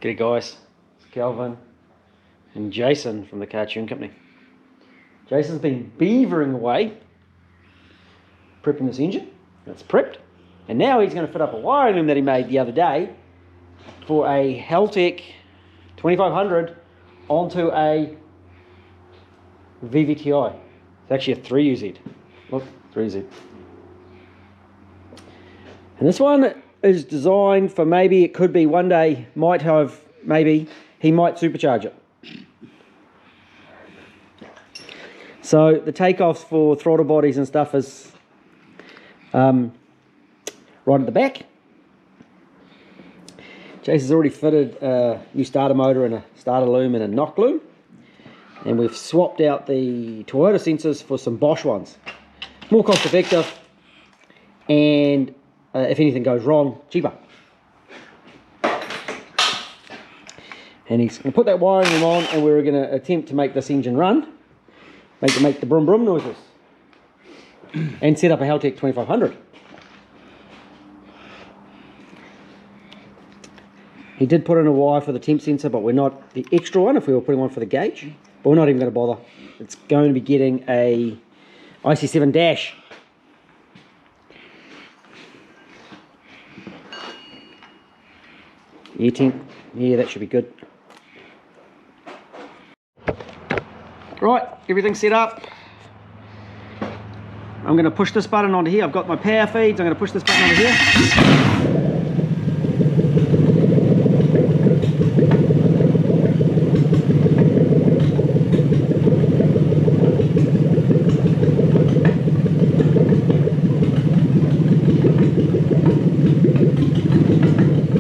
G'day guys, it's Calvin and Jason from the Cartoon Company. Jason's been beavering away, prepping this engine. That's prepped. And now he's going to fit up a wiring loom that he made the other day for a Haltech 2500 onto a VVTi. It's actually a 3UZ. Look, 3UZ. And this one is designed for maybe it could be one day, might have, maybe, he might supercharge it. So the takeoffs for throttle bodies and stuff is right at the back. Jason's already fitted a new starter motor and a starter loom and a knock loom. And we've swapped out the Toyota sensors for some Bosch ones. More cost effective and if anything goes wrong, cheaper. And he's going to put that wiring loom on and we're going to attempt to make this engine run. Make the brum brum noises. And set up a Haltech 2500. He did put in a wire for the temp sensor, but we're not the extra one if we were putting one for the gauge. But we're not even going to bother. It's going to be getting a IC7 dash. Air temp, yeah, that should be good. Right, everything's set up. I'm going to push this button onto here. I've got my power feeds. I'm going to push this button onto here.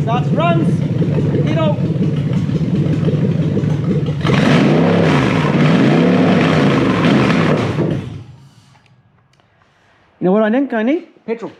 Starts, runs, you know. You know what I think I need? Petrol.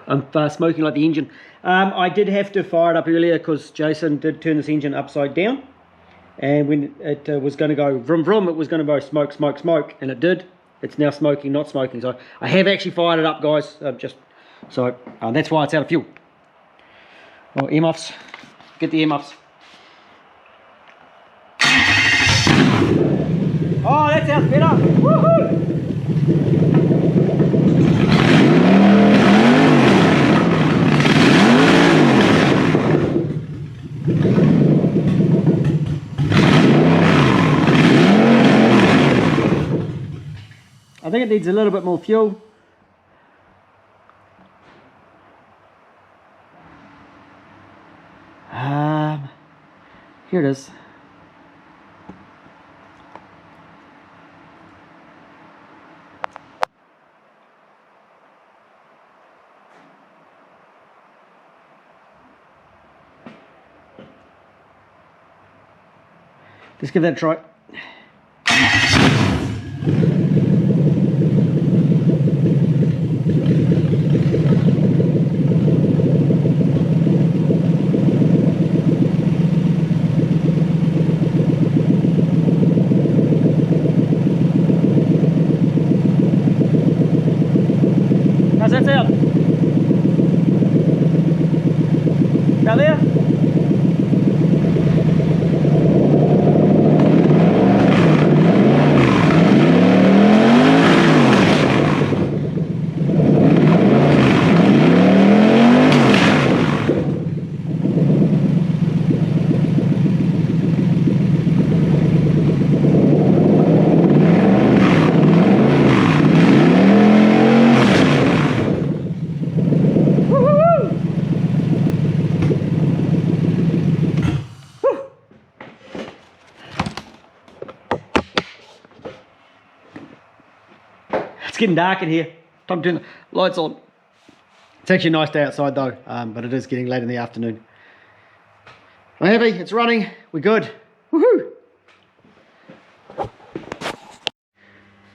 I'm smoking like the engine. I did have to fire it up earlier because Jason did turn this engine upside down. And when it was going to go vroom vroom, it was going to go smoke, smoke, smoke. And it did. It's now smoking, not smoking. So I have actually fired it up, guys. That's why it's out of fuel. Oh, earmuffs. Get the earmuffs. Oh, that sounds better. Woohoo! I think it needs a little bit more fuel. Here it is. Let's give that a try. How's that sound? Down there? It's getting dark in here. Time to turn the lights on. It's actually a nice day outside though, but it is getting late in the afternoon. I'm happy, it's running, we're good. Woohoo!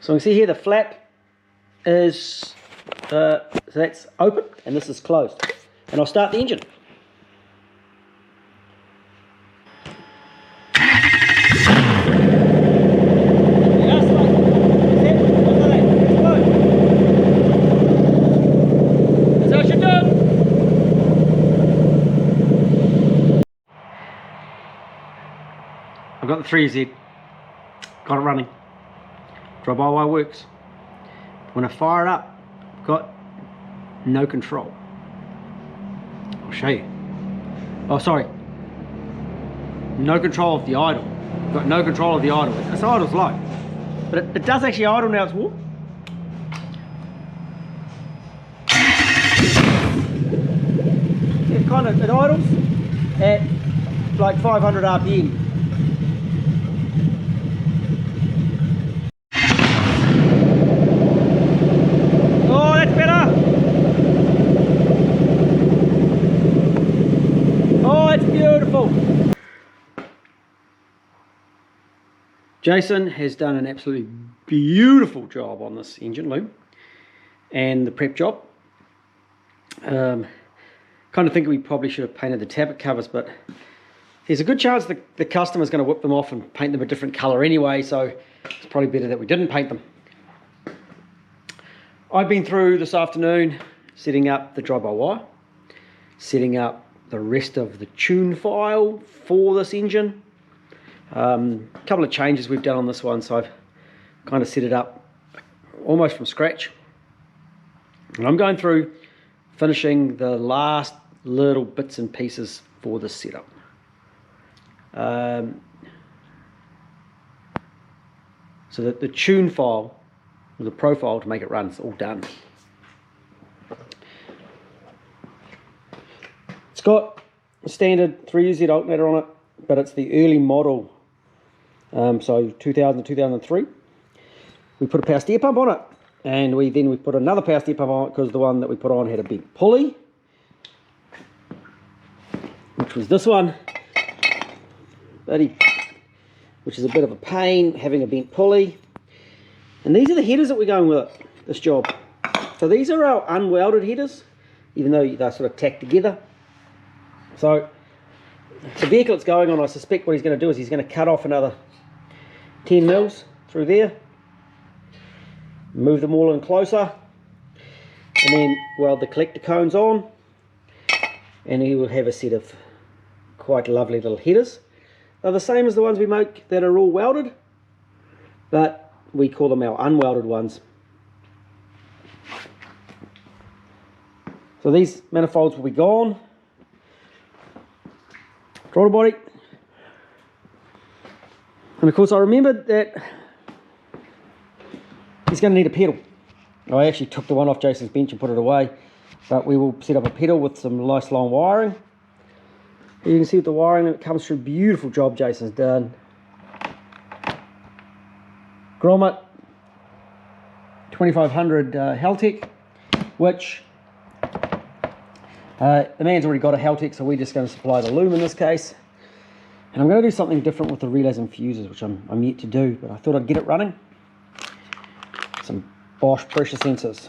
So you can see here the flap is, so that's open and this is closed. And I'll start the engine. I've got the 3Z, got it running. Drive-by-wire works. When I fire it up, I've got no control. I'll show you. Oh, sorry. No control of the idle. I've got no control of the idle. This idle's low, but it does actually idle now it's warm. It kind of, it idles at like 500 RPM. Oh, that's better. Oh, it's beautiful. Jason has done an absolutely beautiful job on this engine loom and the prep job. Kind of think we probably should have painted the tappet covers, but there's a good chance the customer's going to whip them off and paint them a different colour anyway, so it's probably better that we didn't paint them. I've been through this afternoon setting up the drive-by-wire, setting up the rest of the tune file for this engine. A couple of changes we've done on this one, so I've kind of set it up almost from scratch. And I'm going through finishing the last little bits and pieces for this setup. So that the tune file, the profile to make it run, is all done. It's got a standard 3Z alternator on it, but it's the early model, so 2000 to 2003. We put a power steer pump on it, and we put another power steer pump on it because the one that we put on had a bent pulley, which was this one, which is a bit of a pain having a bent pulley. And these are the headers that we're going with this job. So these are our unwelded headers, even though they're sort of tacked together. So the vehicle it's going on, I suspect what he's going to do is he's going to cut off another 10 mils through there, move them all in closer, and then weld the collector cones on, and he will have a set of quite lovely little headers. They're the same as the ones we make that are all welded, but we call them our unwelded ones. So these manifolds will be gone. Throttle body. And of course I remembered that he's going to need a pedal. I actually took the one off Jason's bench and put it away, but we will set up a pedal with some nice long wiring. Here you can see with the wiring, it comes through. Beautiful job Jason's done. Grommet 2500 Haltech, which the man's already got a Haltech, so we're just going to supply the loom in this case. And I'm going to do something different with the relays and fuses, which I'm yet to do, but I thought I'd get it running. Some Bosch pressure sensors.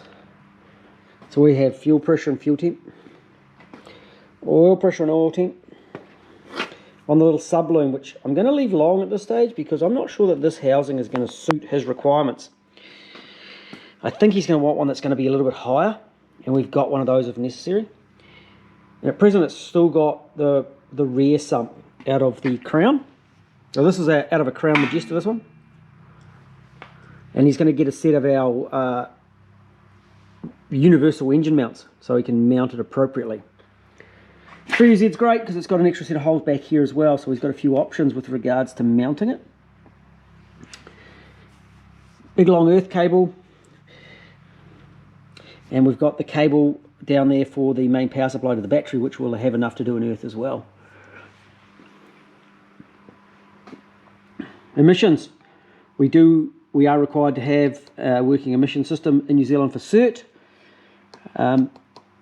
So we have fuel pressure and fuel temp, oil pressure and oil temp, on the little sub loom, which I'm going to leave long at this stage because I'm not sure that this housing is going to suit his requirements. I think he's going to want one that's going to be a little bit higher, and we've got one of those if necessary. And at present it's still got the rear sump out of the crown. So this is out of a Crown Majesta, this one. And he's going to get a set of our universal engine mounts so he can mount it appropriately. 3Z's great because it's got an extra set of holes back here as well, so he's got a few options with regards to mounting it. Big long earth cable, and we've got the cable down there for the main power supply to the battery, which will have enough to do in earth as well. Emissions, we are required to have a working emission system in New Zealand for cert,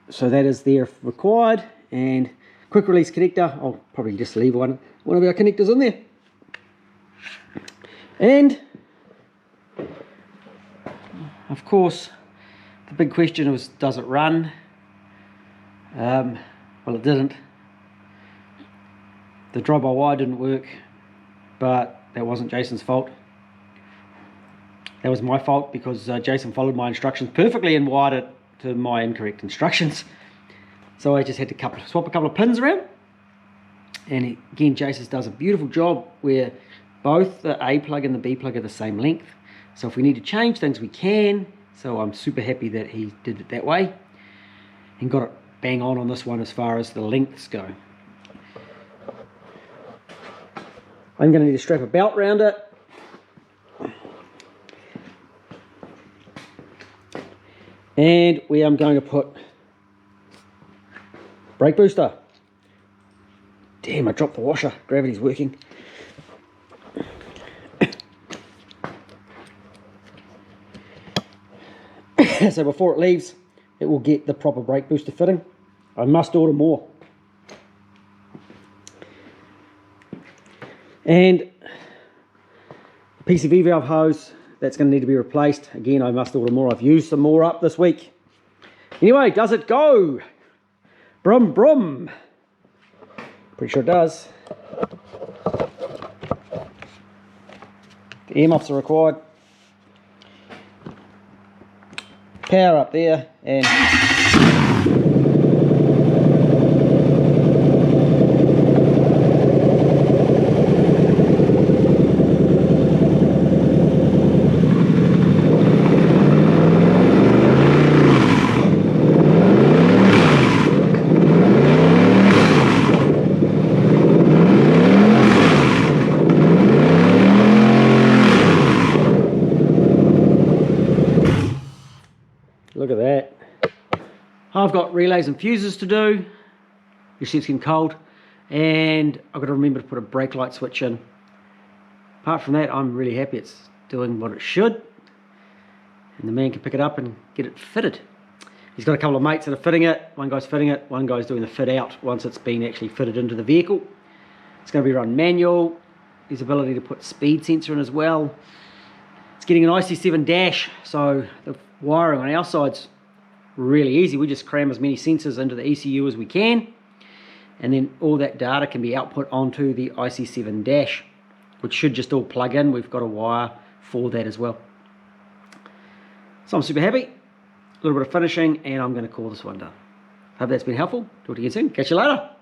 so that is there if required. And quick release connector, I'll probably just leave one of our connectors in there. And of course the big question was, does it run? Well, it didn't. The drive-by-wire didn't work, but that wasn't Jason's fault. That was my fault because Jason followed my instructions perfectly and wired it to my incorrect instructions. So I just had to swap a couple of pins around. And again, Jason does a beautiful job where both the A plug and the B plug are the same length. So if we need to change things, we can. So I'm super happy that he did it that way and got it bang on this one as far as the lengths go. I'm going to need to strap a belt around it. And we are going to put brake booster. Damn, I dropped the washer. Gravity's working. So before it leaves, it will get the proper brake booster fitting. I must order more. And the PCV valve hose, that's going to need to be replaced. Again, I must order more. I've used some more up this week. Anyway, does it go? Brum brum. Pretty sure it does. The earmuffs are required. Power up there and look at that. I've got relays and fuses to do. Your shit's getting cold. And I've got to remember to put a brake light switch in. Apart from that, I'm really happy it's doing what it should. And the man can pick it up and get it fitted. He's got a couple of mates that are fitting it. One guy's fitting it, one guy's doing the fit out once it's been actually fitted into the vehicle. It's going to be run manual. His ability to put speed sensor in as well. It's getting an IC7 dash, so the wiring on our side's really easy. We just cram as many sensors into the ECU as we can, and then all that data can be output onto the IC7 dash, which should just all plug in. We've got a wire for that as well. So I'm super happy. A little bit of finishing and I'm going to call this one done. Hope that's been helpful. Talk to you again soon. Catch you later.